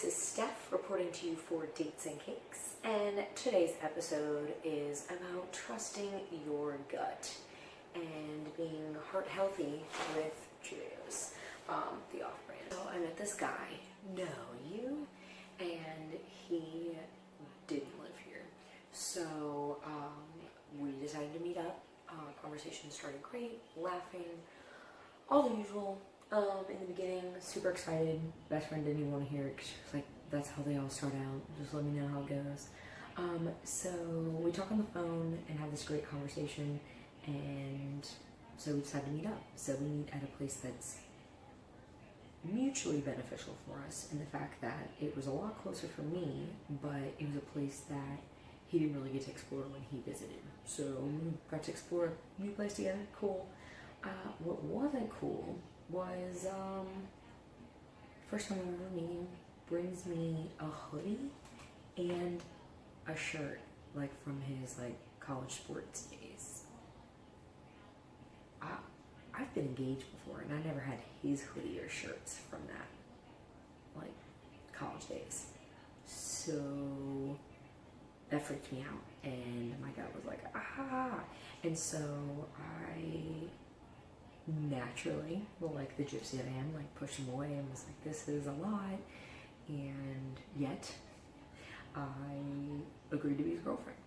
This is Steph reporting to you for Dates and Cakes, and today's episode is about trusting your gut and being heart healthy with Cheerios, the off-brand. So I met this guy, and he didn't live here. So we decided to meet up. Conversation started great, laughing, all the usual. In the beginning, super excited. Best friend didn't even want to hear it because she was like, that's how they all start out. Just let me know how it goes. So we talk on the phone and have this great conversation, and so we decided to meet up. So we meet at a place that's mutually beneficial for us in the fact that it was a lot closer for me, but it was a place that he didn't really get to explore when he visited. So we got to explore a new place together. Cool. What wasn't cool was first time I ever meeting, brings me a hoodie and a shirt, like from his like college sports days. I've been engaged before and I never had his hoodie or shirts from that, like, college days. So that freaked me out, and my gut was like, ah. And so I naturally, well, like the gypsy I am, like pushed him away and was like, this is a lot. And yet I agreed to be his girlfriend.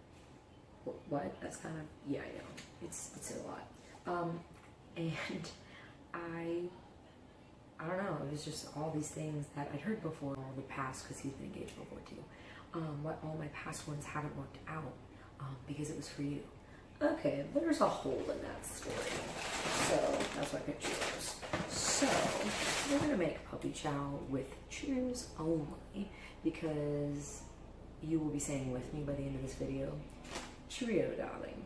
What? That's kind of, yeah, I know, it's a lot. And I don't know, it was just all these things that I'd heard before, all the past, because he's been engaged before too. What all my past ones haven't worked out, because it was for you. Okay, there's a hole in that story. So that's why I picked Cheerios. So we're gonna make puppy chow with Cheerios only, because you will be saying with me by the end of this video, Cheerio, darling.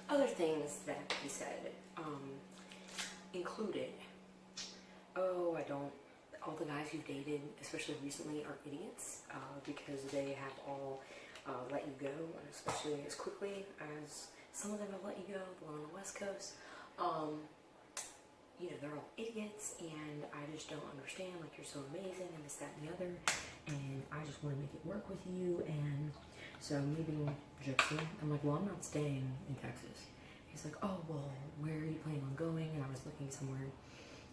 Other things that he said included, all the guys you've dated, especially recently, are idiots because they have all let you go, and especially as quickly as some of them have let you go, the one on the West Coast. You know, they're all idiots, and I just don't understand, like, you're so amazing, and this, that, and the other, and I just want to make it work with you. And so me being gypsy, I'm like, well, I'm not staying in Texas. He's like, oh, well, where are you planning on going? And I was looking somewhere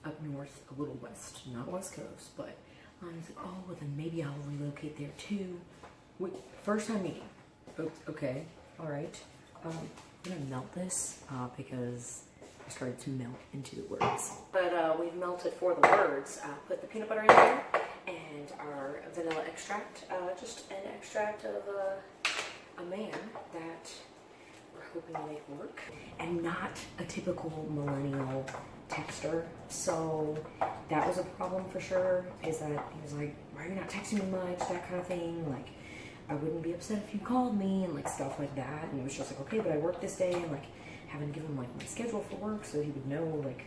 up north, a little west, not West Coast, but he's like, oh, well, then maybe I'll relocate there too. Wait, first time meeting. Okay, all right. I'm gonna melt this because I started to melt into the words. But we've melted for the words. Put the peanut butter in there and our vanilla extract. Just an extract of a man that we're hoping to make work, and not a typical millennial texter. So that was a problem for sure, is that he was like, why are you not texting me much, that kind of thing. Like, I wouldn't be upset if you called me, and like stuff like that. And it was just like, okay, but I work this day, and like having to give him like my schedule for work so he would know, like,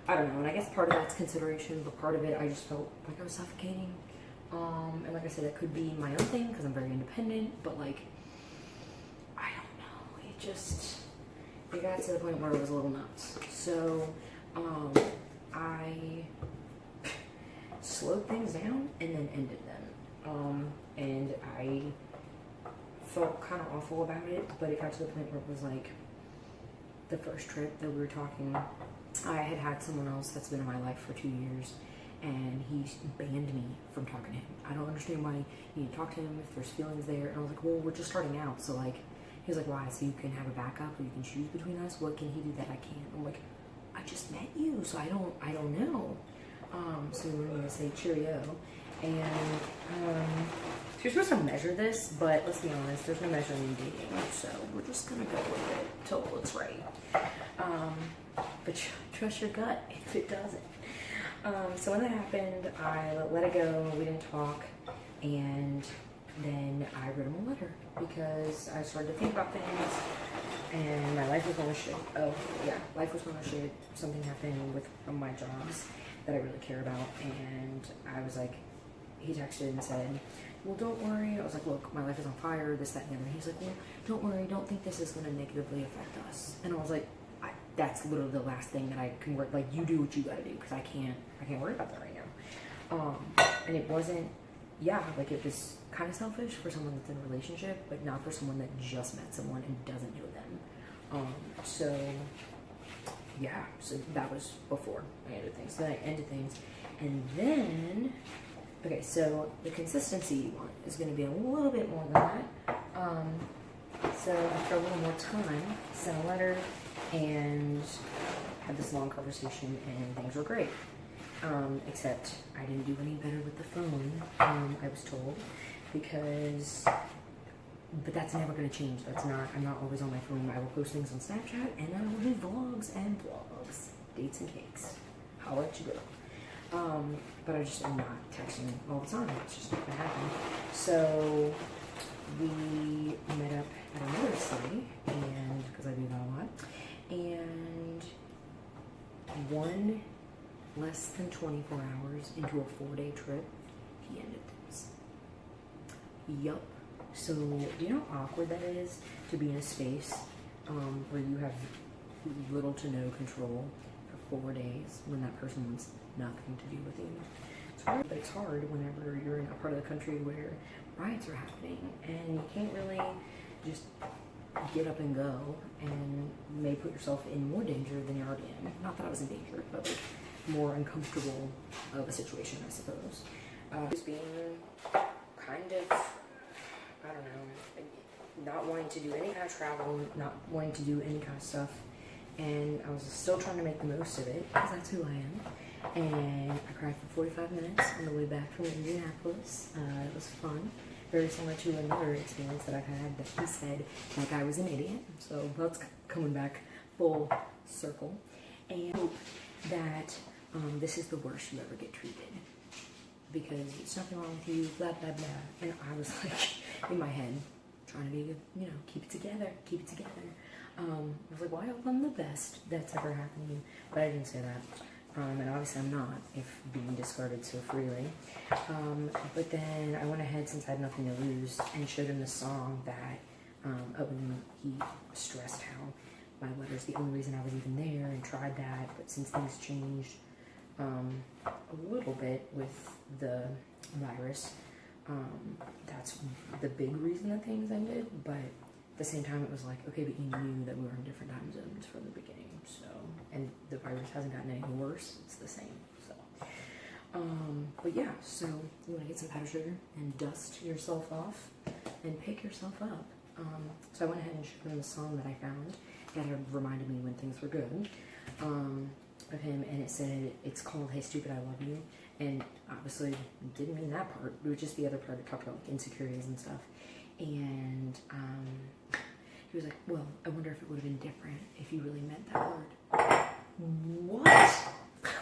I don't know. And I guess part of that's consideration, but part of it I just felt like I was suffocating. And like I said, it could be my own thing because I'm very independent, but like, I don't know, it got to the point where it was a little nuts. So I slowed things down and then ended them. And I felt kind of awful about it, but it got to the point where it was like, the first trip that we were talking, I had someone else that's been in my life for 2 years, and he banned me from talking to him. I don't understand why you need to talk to him if there's feelings there. And I was like, well, we're just starting out, so like, he was like, why? So you can have a backup, or you can choose between us? What can he do that I can't? I'm like, I just met you, so I don't know. So we're gonna say Cheerio, and you're supposed to measure this, but let's be honest, there's no measuring in dating, so we're just gonna go with it till it's right. But trust your gut if it doesn't. So when that happened, I let it go, we didn't talk, and then I wrote him a letter because I started to think about things, and my life was going to shit. Oh, yeah, life was going to shit. Something happened with one of my jobs that I really care about, and I was like, he texted and said, well, don't worry. I was like, look, my life is on fire, this, that, and the other. He's like, well, don't worry, don't think this is going to negatively affect us. And I was like, that's literally the last thing that I can work, like, you do what you gotta do, because I can't worry about that right now. And it wasn't yeah, like it was kind of selfish for someone that's in a relationship, but not for someone that just met someone and doesn't know them. So yeah, so that was before I ended things. Then I ended things, and then, okay, so the consistency you want is going to be a little bit more than that. So after a little more time, sent a letter and had this long conversation, and things were great. Except I didn't do any better with the phone, I was told, because, but that's never going to change. I'm not always on my phone. I will post things on Snapchat, and I will do vlogs and vlogs, dates and cakes. Holla at you girl. But I just am not texting all the time. It's just not going to happen. So we met up at another city, and because I do that a lot, and less than 24 hours into a 4-day trip, he ended things. Yup. So, do you know how awkward that is to be in a space where you have little to no control for 4 days when that person wants nothing to do with you? It's hard, but it's hard whenever you're in a part of the country where riots are happening and you can't really just get up and go, and may put yourself in more danger than you're already in. Not that I was in danger, but like more uncomfortable of a situation, I suppose. Just being kind of, I don't know, not wanting to do any kind of travel, not wanting to do any kind of stuff, and I was still trying to make the most of it, because that's who I am. And I cried for 45 minutes on the way back from Indianapolis. It was fun. Very similar to another experience that I've had that he said like I was an idiot. So that's coming back full circle. And I hope that this is the worst you ever get treated, because it's nothing wrong with you, blah, blah, blah. And I was like, in my head, trying to be, you know, keep it together, keep it together. I was like, well, I hope I'm the best that's ever happened to you. But I didn't say that. And obviously I'm not, if being discarded so freely. But then I went ahead, since I had nothing to lose, and showed him the song that, when he stressed how my letter's the only reason I was even there, and tried that. But since things changed a little bit with the virus, that's the big reason that things ended. But at the same time, it was like, okay, but you knew that we were in different time zones from the beginning. So, and the virus hasn't gotten any worse, it's the same. So, but yeah, so you want to get some powdered sugar and dust yourself off and pick yourself up. So I went ahead and showed him the song that I found that had reminded me when things were good, of him, and it said, it's called Hey Stupid, I Love You. And obviously didn't mean that part, it was just the other part that talked about like insecurities and stuff. And he was like, well, I wonder if it would have been different if you really meant that word. What?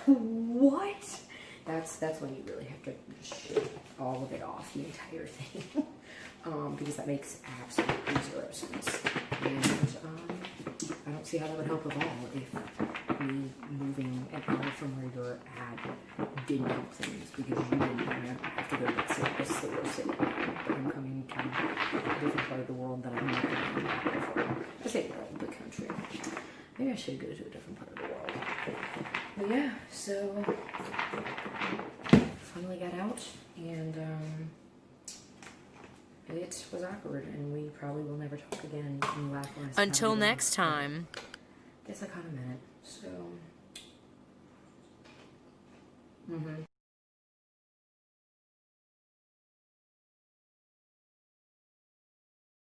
What? That's when you really have to just shake all of it off, the entire thing. Because that makes absolutely zero sense. And I don't see how that would help at all if me moving an hour from where you're at didn't help things, because you didn't have to go to that city. This is the worst city. But I'm coming to a different part of the world that I've never been before. I say world, the country. Maybe I should go to a different part of the world. But yeah, so finally got out, and it was awkward, and we probably will never talk again and laugh last time. Until next time. Guess I kind of meant it. So.